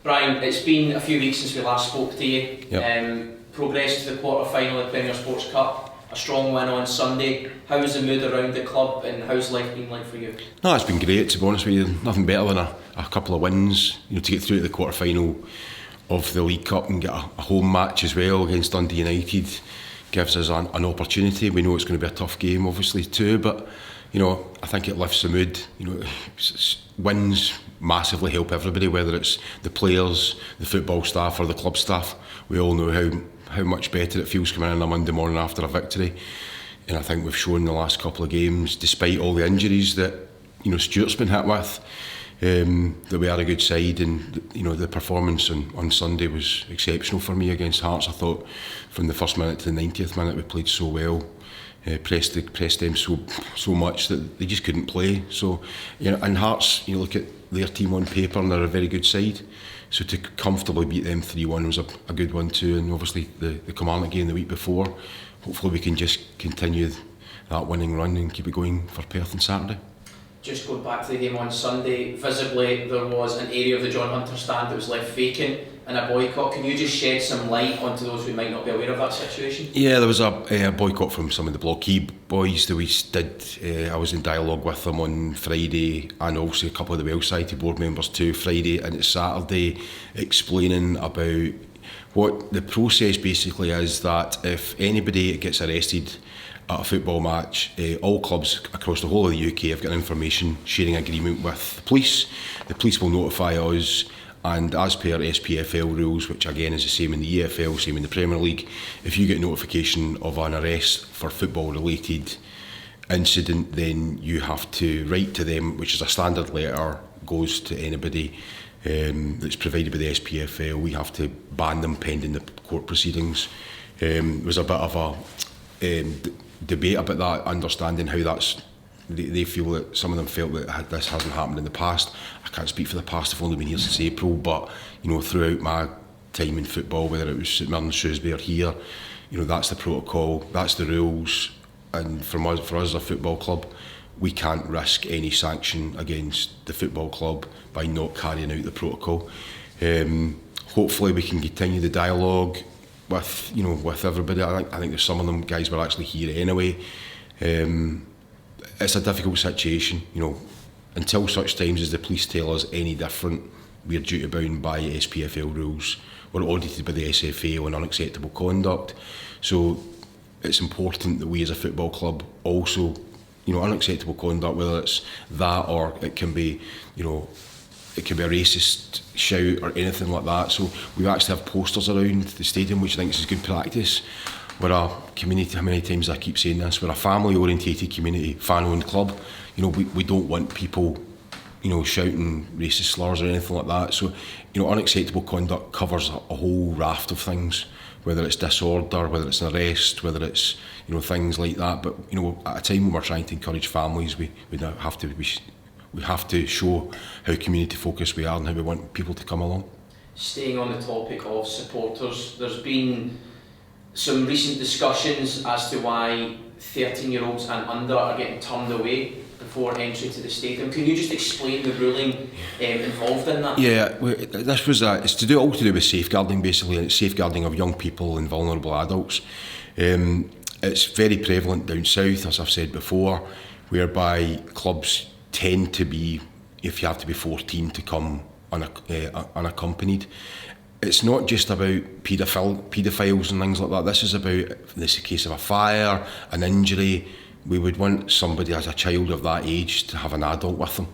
Brian, it's been a few weeks since we last spoke to you. Yep. Progressed to the quarter-final of the Premier Sports Cup, a strong win on Sunday. How's the mood around the club and how's life been like for you? No, it's been great, to be honest with you. Nothing better than a couple of wins, to get through to the quarter-final of the League Cup and get a home match as well against Dundee United gives us an opportunity. We know it's going to be a tough game, obviously, too, but I think it lifts the mood. Wins massively help everybody, whether it's the players, the football staff or the club staff. We all know how much better it feels coming in on a Monday morning after a victory, and I think we've shown the last couple of games, despite all the injuries that Stuart's been hit with, that we are a good side, and the performance on Sunday was exceptional for me against Hearts. I thought from the first minute to the 90th minute we played so well. Pressed them so much that they just couldn't play. So, and Hearts, look at their team on paper and they're a very good side. So to comfortably beat them 3-1 was a good one too. And obviously the Kilmarnock game the week before. Hopefully we can just continue that winning run and keep it going for Perth on Saturday. Just going back to the game on Sunday, visibly there was an area of the John Hunter stand that was left vacant in a boycott. Can you just shed some light onto those who might not be aware of that situation? Yeah, there was a boycott from some of the Blockheed boys that we did. I was in dialogue with them on Friday, and also a couple of the Welsh Society board members too, Friday and Saturday, explaining about what the process basically is, that if anybody gets arrested at a football match, all clubs across the whole of the UK have got an information sharing agreement with the police. The police will notify us, and as per SPFL rules, which again is the same in the EFL, same in the Premier League, if you get notification of an arrest for football related incident, then you have to write to them, which is a standard letter, goes to anybody that's provided by the SPFL. We have to ban them pending the court proceedings. There was a bit of a debate about that, understanding how that's, they feel that some of them felt that this hasn't happened in the past. I can't speak for the past, I've only been here since April, but throughout my time in football, whether it was St Mirren, Shrewsbury or here, that's the protocol, that's the rules, and for us as a football club, we can't risk any sanction against the football club by not carrying out the protocol. Hopefully we can continue the dialogue with everybody. I think there's some of them guys were actually here anyway. It's a difficult situation, until such times as the police tell us any different, we're duty bound by SPFL rules. We're audited by the SFA on unacceptable conduct. So it's important that we as a football club also, unacceptable conduct, whether it's that or it can be, it can be a racist shout or anything like that. So we actually have posters around the stadium, which I think is good practice. We're a community, how many times I keep saying this, we're a family orientated community, fan owned club. We don't want people, shouting racist slurs or anything like that. So, unacceptable conduct covers a whole raft of things, whether it's disorder, whether it's an arrest, whether it's, things like that. But, at a time when we're trying to encourage families, we have to show how community focused we are and how we want people to come along. Staying on the topic of supporters, there's been some recent discussions as to why 13-year-olds and under are getting turned away before entry to the stadium. Can you just explain the ruling involved in that? Yeah, this was it's all to do with safeguarding basically, and it's safeguarding of young people and vulnerable adults. It's very prevalent down south, as I've said before, whereby clubs tend to be, if you have to be 14 to come unaccompanied. It's not just about paedophiles and things like that. This is about, in this case of a fire, an injury, we would want somebody as a child of that age to have an adult with them.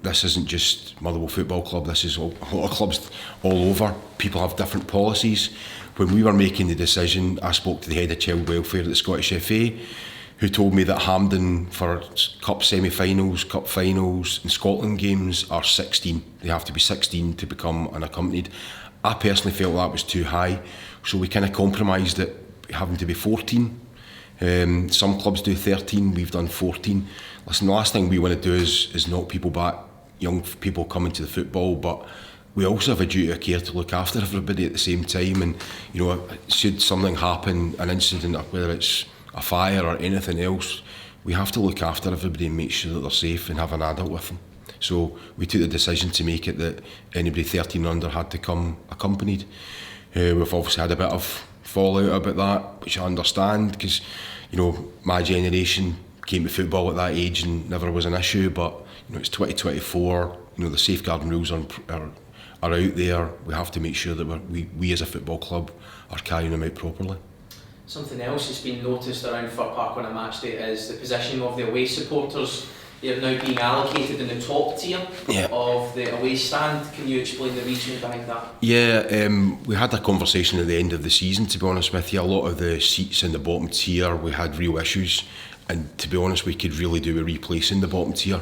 This isn't just Motherwell Football Club, this is a lot of clubs all over. People have different policies. When we were making the decision, I spoke to the head of child welfare at the Scottish FA, who told me that Hampden for cup semi-finals, cup finals and Scotland games are 16. They have to be 16 to become unaccompanied. I personally felt that was too high, so we kind of compromised it, having to be 14. Some clubs do 13, we've done 14. Listen, the last thing we want to do is knock people back, young people coming to the football, but we also have a duty of care to look after everybody at the same time. And should something happen, an incident, whether it's a fire or anything else, we have to look after everybody and make sure that they're safe and have an adult with them. So we took the decision to make it that anybody 13 and under had to come accompanied. We've obviously had a bit of fallout about that, which I understand, because my generation came to football at that age and never was an issue. But it's 2024. The safeguarding rules are out there. We have to make sure that we as a football club are carrying them out properly. Something else that's been noticed around Fir Park on a match day is the positioning of the away supporters. They're now being allocated in the top tier of the away stand. Can you explain the reasoning behind that? Yeah, we had a conversation at the end of the season, to be honest with you. A lot of the seats in the bottom tier, we had real issues, and to be honest, we could really do with replacing the bottom tier,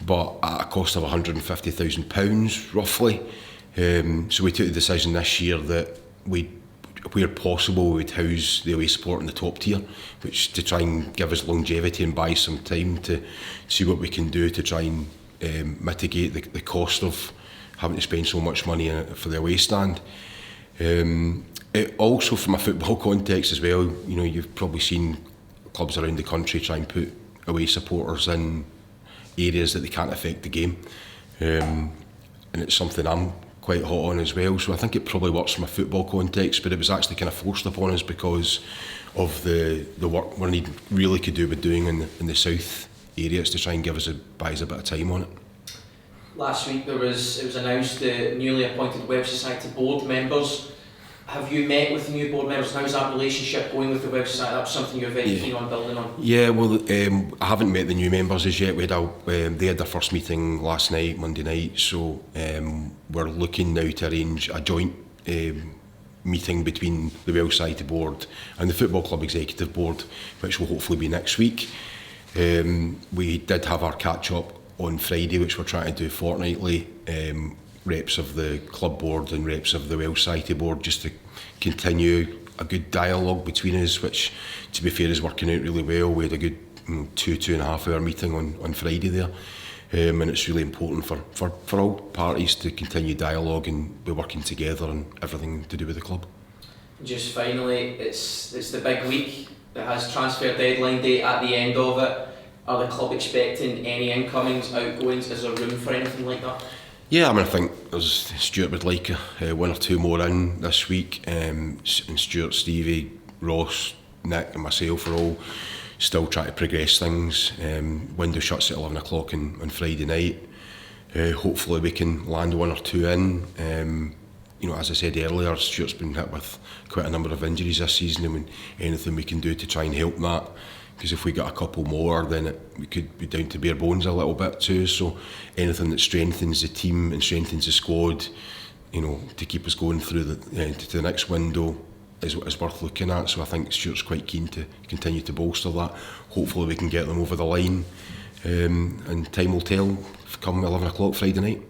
but at a cost of £150,000 roughly. So we took the decision this year that where possible, we would house the away support in the top tier, which to try and give us longevity and buy some time to see what we can do to try and mitigate the cost of having to spend so much money for the away stand. It also, from a football context as well, you've probably seen clubs around the country try and put away supporters in areas that they can't affect the game, and it's something I'm quite hot on as well. So I think it probably works from a football context, but it was actually kind of forced upon us because of the work we really could do with doing in the south areas to try and buy us a bit of time on it. Last week it was announced the newly appointed Welsh Society board members. Have you met with the new board members? How's that relationship going with the Welsh Society? That's something you're very keen on building on. Yeah, well, I haven't met the new members as yet. They had their first meeting last night, Monday night, so we're looking now to arrange a joint meeting between the Welsh Society board and the Football Club Executive Board, which will hopefully be next week. We did have our catch-up on Friday, which we're trying to do fortnightly. Reps of the club board and reps of the Welsh Society board, just to continue a good dialogue between us, which to be fair is working out really well. We had a good 2.5 hour meeting on Friday there, and it's really important for all parties to continue dialogue and be working together on everything to do with the club. Just finally, it's the big week. It has transfer deadline date at the end of it. Are the club expecting any incomings, outgoings? Is there room for anything like that? Yeah, I think Stuart would like one or two more in this week, and Stuart, Stevie, Ross, Nick and myself are all still trying to progress things. Window shuts at 11 o'clock on Friday night. Hopefully we can land one or two in. As I said earlier, Stuart's been hit with quite a number of injuries this season, and anything we can do to try and help that. Because if we got a couple more, then we could be down to bare bones a little bit too. So anything that strengthens the team and strengthens the squad, to keep us going through to the next window is worth looking at. So I think Stuart's quite keen to continue to bolster that. Hopefully we can get them over the line, and time will tell come 11 o'clock Friday night.